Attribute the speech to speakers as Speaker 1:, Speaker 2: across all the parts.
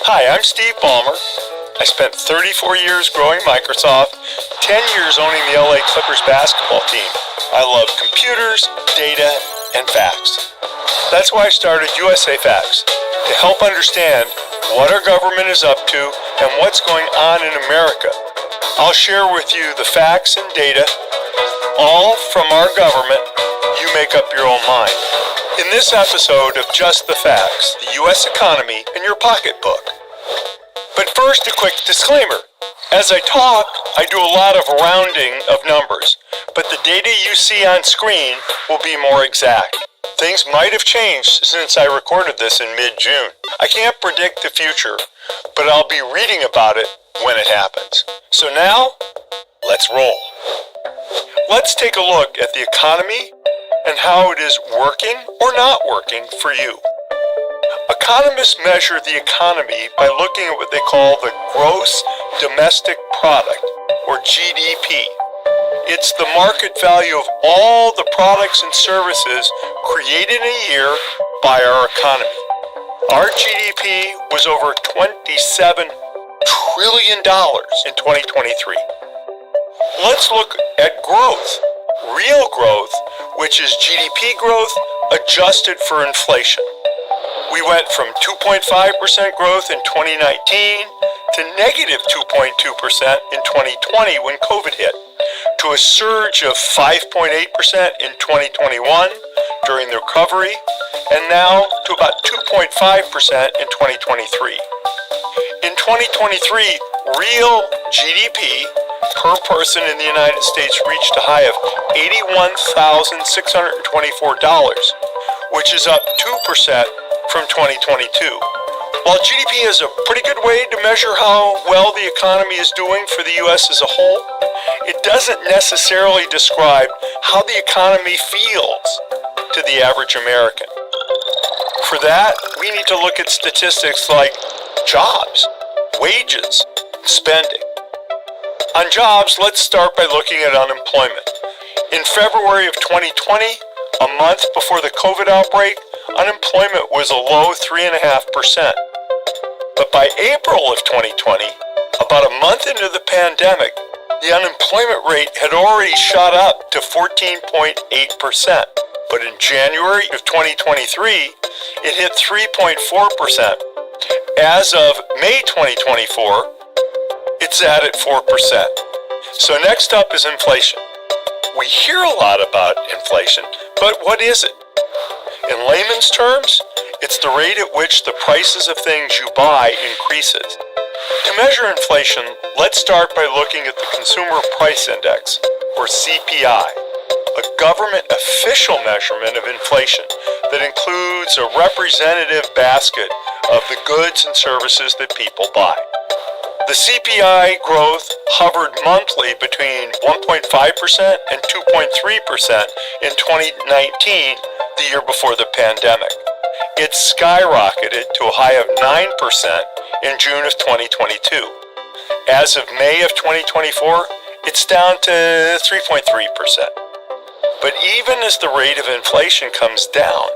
Speaker 1: Hi, I'm Steve Ballmer. I spent 34 years growing Microsoft, 10 years owning the LA Clippers basketball team. I love computers, data, and facts. That's why I started USA Facts, to help understand what our government is up to and what's going on in America. I'll share with you the facts and data, all from our government. You make up your own mind. In this episode of Just the Facts, the U.S. economy in your pocketbook. But first, a quick disclaimer. As I talk, I do a lot of rounding of numbers, but the data you see on screen will be more exact. Things might have changed since I recorded this in mid-June. I can't predict the future, but I'll be reading about it when it happens. So now, let's roll. Let's take a look at the economy and how it is working or not working for you. Economists measure the economy by looking at what they call the gross domestic product, or GDP. It's the market value of all the products and services created in a year by our economy. Our GDP was over $27 trillion in 2023. Let's look at growth, real growth, which is GDP growth adjusted for inflation. We went from 2.5% growth in 2019 to negative 2.2% in 2020 when COVID hit, to a surge of 5.8% in 2021 during the recovery, and now to about 2.5% in 2023. In 2023, real GDP per person in the United States reached a high of $81,624, which is up 2% from 2022. While GDP is a pretty good way to measure how well the economy is doing for the U.S. as a whole, it doesn't necessarily describe how the economy feels to the average American. For that, we need to look at statistics like jobs, wages, spending. On jobs, let's start by looking at unemployment. In February of 2020, a month before the COVID outbreak, unemployment was a low 3.5%. But by April of 2020, about a month into the pandemic, the unemployment rate had already shot up to 14.8%. But in January of 2023, it hit 3.4%. As of May 2024, it's at 4%. So next up is inflation. We hear a lot about inflation, but what is it? In layman's terms, it's the rate at which the prices of things you buy increases. To measure inflation, let's start by looking at the Consumer Price Index, or CPI, a government official measurement of inflation that includes a representative basket of the goods and services that people buy. The CPI growth hovered monthly between 1.5% and 2.3% in 2019, the year before the pandemic. It skyrocketed to a high of 9% in June of 2022. As of May of 2024, it's down to 3.3%. But even as the rate of inflation comes down,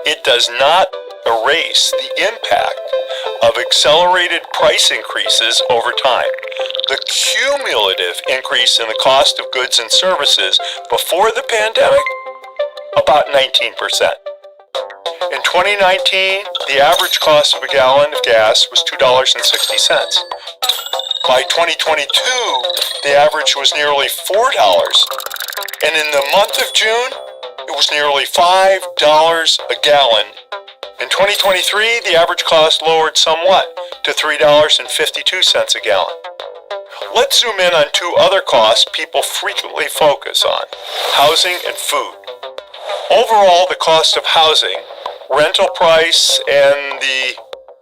Speaker 1: it does not erase the impact of accelerated price increases over time. The cumulative increase in the cost of goods and services before the pandemic, about 19%. In 2019, the average cost of a gallon of gas was $2.60. By 2022, the average was nearly $4, and in the month of June, it was nearly $5 a gallon. In 2023, the average cost lowered somewhat to $3.52 a gallon. Let's zoom in on two other costs people frequently focus on: housing and food. Overall, the cost of housing, rental price, and the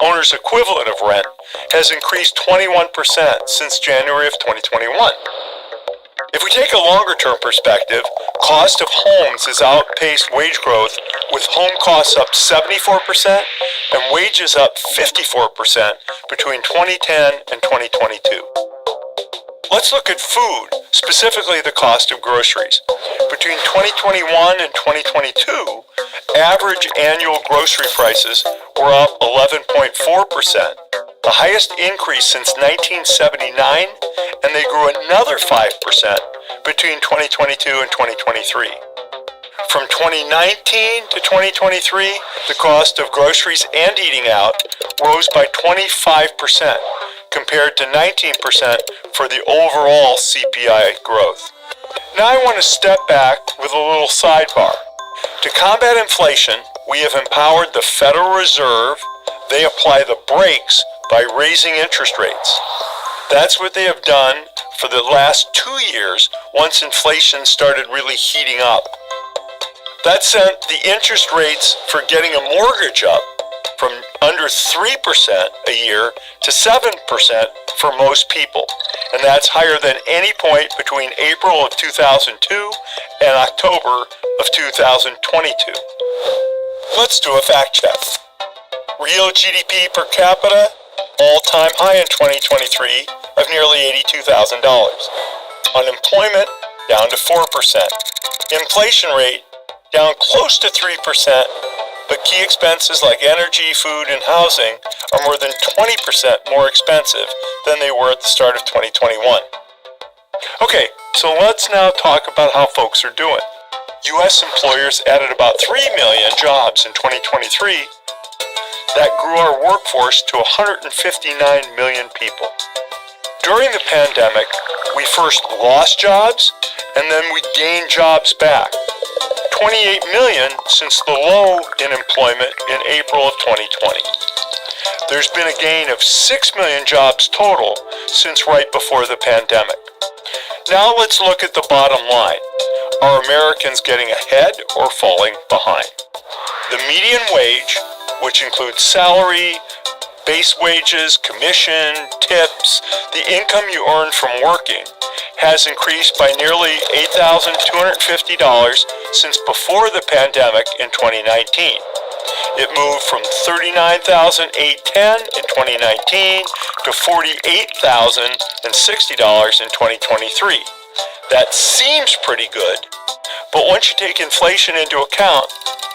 Speaker 1: owner's equivalent of rent has increased 21% since January of 2021. If we take a longer-term perspective, cost of homes has outpaced wage growth, with home costs up 74% and wages up 54% between 2010 and 2022. Let's look at food, specifically the cost of groceries. Between 2021 and 2022, average annual grocery prices were up 11.4%, the highest increase since 1979, and they grew another 5% between 2022 and 2023. From 2019 to 2023, the cost of groceries and eating out rose by 25%, compared to 19% for the overall CPI growth. Now I want to step back with a little sidebar. To combat inflation, we have empowered the Federal Reserve. They apply the brakes by raising interest rates. That's what they have done for the last 2 years once inflation started really heating up. That sent the interest rates for getting a mortgage up from under 3% a year to 7% for most people. And that's higher than any point between April of 2002 and October of 2022. Let's do a fact check. Real GDP per capita, all-time high in 2023 of nearly $82,000. Unemployment down to 4%. Inflation rate down close to 3%, but key expenses like energy, food, and housing are more than 20% more expensive than they were at the start of 2021. Okay, so let's now talk about how folks are doing. U.S. employers added about 3 million jobs in 2023. That grew our workforce to 159 million people. During the pandemic, we first lost jobs, and then we gained jobs back. 28 million since the low in employment in April of 2020. There's been a gain of 6 million jobs total since right before the pandemic. Now let's look at the bottom line. Are Americans getting ahead or falling behind? The median wage, which includes salary, base wages, commission, tips, the income you earn from working, has increased by nearly $8,250 since before the pandemic in 2019. It moved from $39,810 in 2019 to $48,060 in 2023. That seems pretty good, but once you take inflation into account,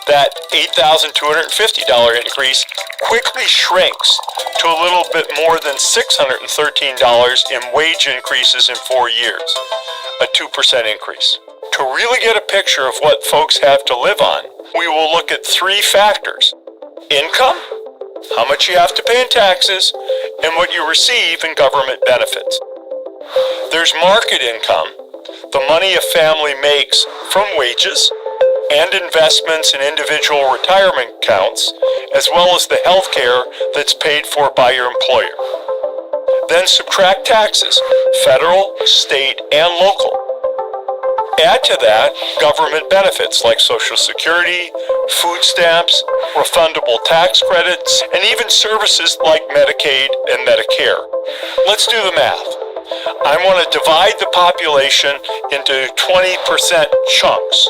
Speaker 1: that $8,250 increase quickly shrinks to a little bit more than $613 in wage increases in 4 years, a 2% increase. To really get a picture of what folks have to live on, we will look at 3 factors: income, how much you have to pay in taxes, and what you receive in government benefits. There's market income, the money a family makes from wages, and investments in individual retirement accounts, as well as the health care that's paid for by your employer. Then subtract taxes, federal, state, and local. Add to that government benefits like Social Security, food stamps, refundable tax credits, and even services like Medicaid and Medicare. Let's do the math. I want to divide the population into 20% chunks.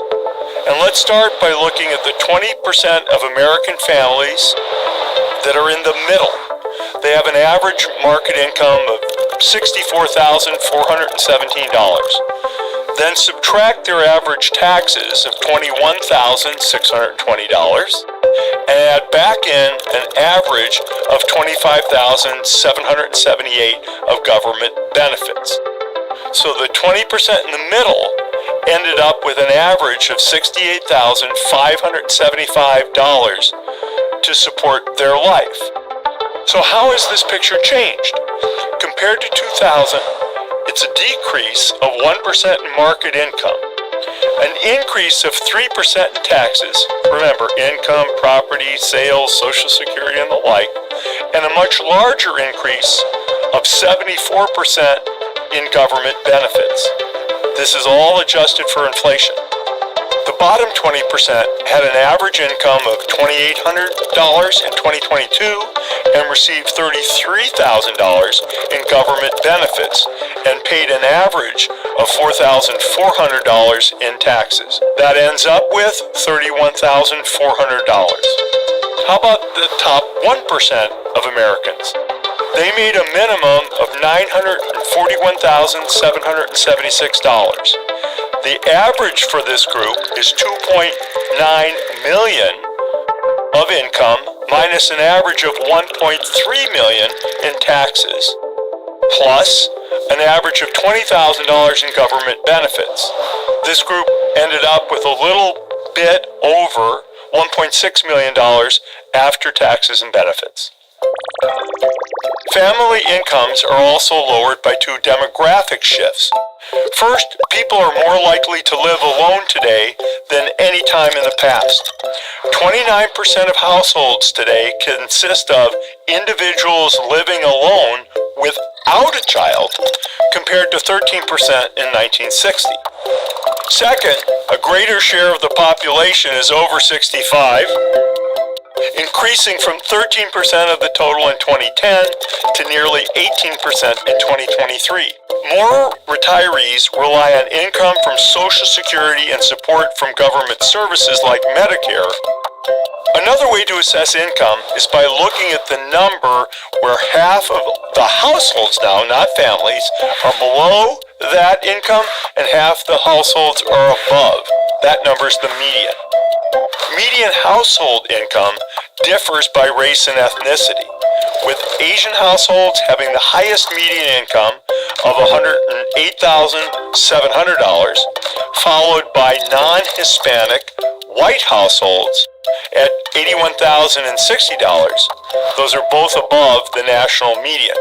Speaker 1: And let's start by looking at the 20% of American families that are in the middle. They have an average market income of $64,417. Then subtract their average taxes of $21,620 and add back in an average of $25,778 of government benefits. So the 20% in the middle ended up with an average of $68,575 to support their life. So how has this picture changed? Compared to 2000, it's a decrease of 1% in market income, an increase of 3% in taxes, remember income, property, sales, Social Security, and the like, and a much larger increase of 74% in government benefits. This is all adjusted for inflation. The bottom 20% had an average income of $2,800 in 2022 and received $33,000 in government benefits and paid an average of $4,400 in taxes. That ends up with $31,400. How about the top 1% of Americans? They made a minimum of $941,776. The average for this group is 2.9 million of income minus an average of 1.3 million in taxes, plus an average of $20,000 in government benefits. This group ended up with a little bit over $1.6 million after taxes and benefits. Family incomes are also lowered by two demographic shifts. First, people are more likely to live alone today than any time in the past. 29% of households today consist of individuals living alone without a child, compared to 13% in 1960. Second, a greater share of the population is over 65, increasing from 13% of the total in 2010 to nearly 18% in 2023. More retirees rely on income from Social Security and support from government services like Medicare. Another way to assess income is by looking at the number where half of the households now, not families, are below that income and half the households are above. That number is the median. Median household income differs by race and ethnicity, with Asian households having the highest median income of $108,700, followed by non-Hispanic white households at $81,060. Those are both above the national median.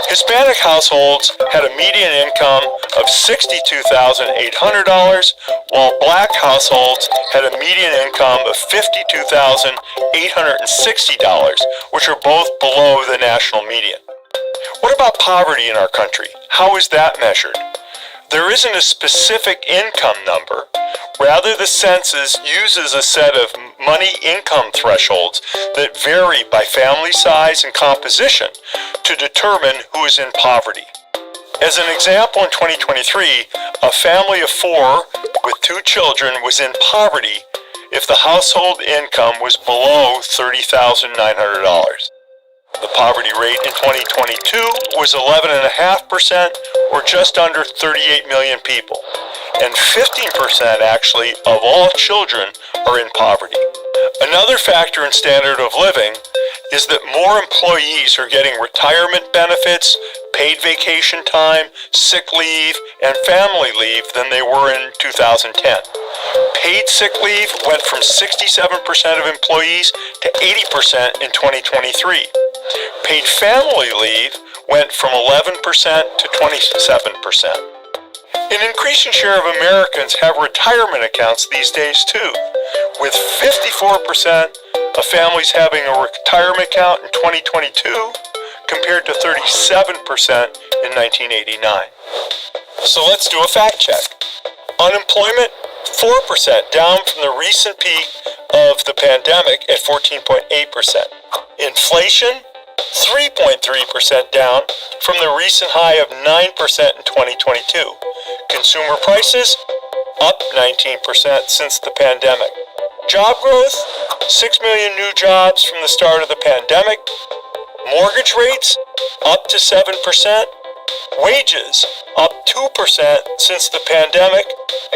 Speaker 1: Hispanic households had a median income of $62,800, while black households had a median income of $52,860, which are both below the national median. What about poverty in our country? How is that measured? There isn't a specific income number. Rather, the census uses a set of money income thresholds that vary by family size and composition to determine who is in poverty. As an example, in 2023, a family of 4 with 2 children was in poverty if the household income was below $30,900. The poverty rate in 2022 was 11.5%, or just under 38 million people. And 15% actually of all children are in poverty. Another factor in standard of living is that more employees are getting retirement benefits, paid vacation time, sick leave, and family leave than they were in 2010. Paid sick leave went from 67% of employees to 80% in 2023. Paid family leave went from 11% to 27%. An increasing share of Americans have retirement accounts these days too, with 54% of families having a retirement account in 2022 compared to 37% in 1989. So let's do a fact check. Unemployment, 4%, down from the recent peak of the pandemic at 14.8%. Inflation, 3.3% down from the recent high of 9% in 2022. Consumer prices, up 19% since the pandemic. Job growth, 6 million new jobs from the start of the pandemic. Mortgage rates, up to 7%. Wages, up 2% since the pandemic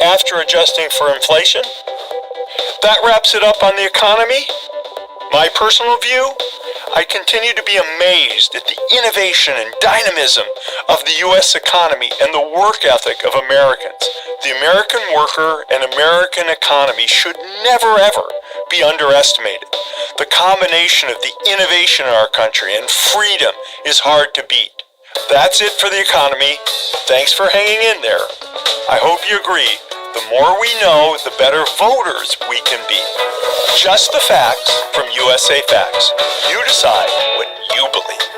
Speaker 1: after adjusting for inflation. That wraps it up on the economy. My personal view, I continue to be amazed at the innovation and dynamism of the U.S. economy and the work ethic of Americans. The American worker and American economy should never ever be underestimated. The combination of the innovation in our country and freedom is hard to beat. That's it for the economy. Thanks for hanging in there. I hope you agree. The more we know, the better voters we can be. Just the facts from USA Facts. You decide what you believe.